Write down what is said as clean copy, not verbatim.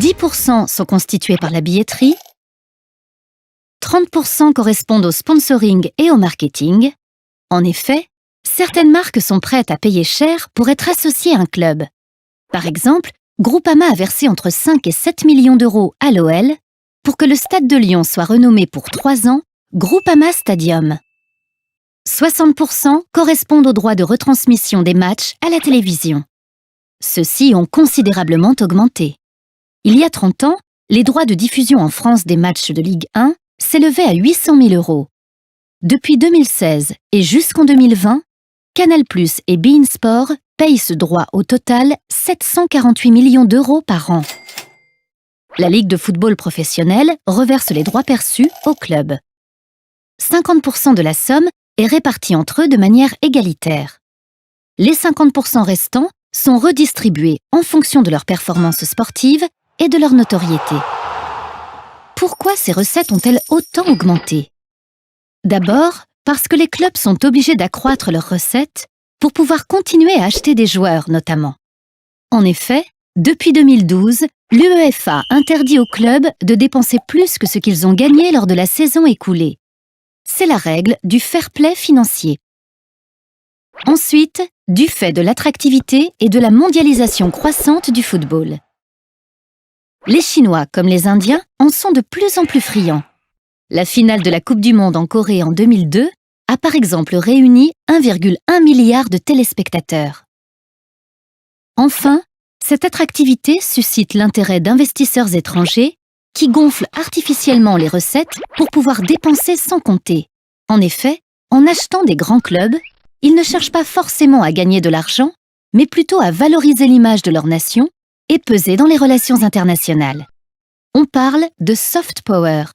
10% sont constitués par la billetterie, 30% correspondent au sponsoring et au marketing. En effet, certaines marques sont prêtes à payer cher pour être associées à un club. Par exemple, Groupama a versé entre 5 et 7 millions d'euros à l'OL pour que le Stade de Lyon soit renommé pour 3 ans Groupama Stadium. 60% correspondent aux droits de retransmission des matchs à la télévision. Ceux-ci ont considérablement augmenté. Il y a 30 ans, les droits de diffusion en France des matchs de Ligue 1 s'élevaient à 800 000 euros. Depuis 2016 et jusqu'en 2020, Canal+ et beIN Sport payent ce droit au total 748 millions d'euros par an. La Ligue de football professionnel reverse les droits perçus au club. 50% de la somme est répartie entre eux de manière égalitaire. Les 50% restants sont redistribués en fonction de leurs performances sportives et de leur notoriété. Pourquoi ces recettes ont-elles autant augmenté? D'abord, parce que les clubs sont obligés d'accroître leurs recettes pour pouvoir continuer à acheter des joueurs, notamment. En effet, depuis 2012, l'UEFA interdit aux clubs de dépenser plus que ce qu'ils ont gagné lors de la saison écoulée. C'est la règle du fair play financier. Ensuite, du fait de l'attractivité et de la mondialisation croissante du football. Les Chinois, comme les Indiens, en sont de plus en plus friands. La finale de la Coupe du Monde en Corée en 2002 a par exemple réuni 1,1 milliard de téléspectateurs. Enfin, cette attractivité suscite l'intérêt d'investisseurs étrangers qui gonflent artificiellement les recettes pour pouvoir dépenser sans compter. En effet, en achetant des grands clubs, ils ne cherchent pas forcément à gagner de l'argent, mais plutôt à valoriser l'image de leur nation et peser dans les relations internationales. On parle de soft power.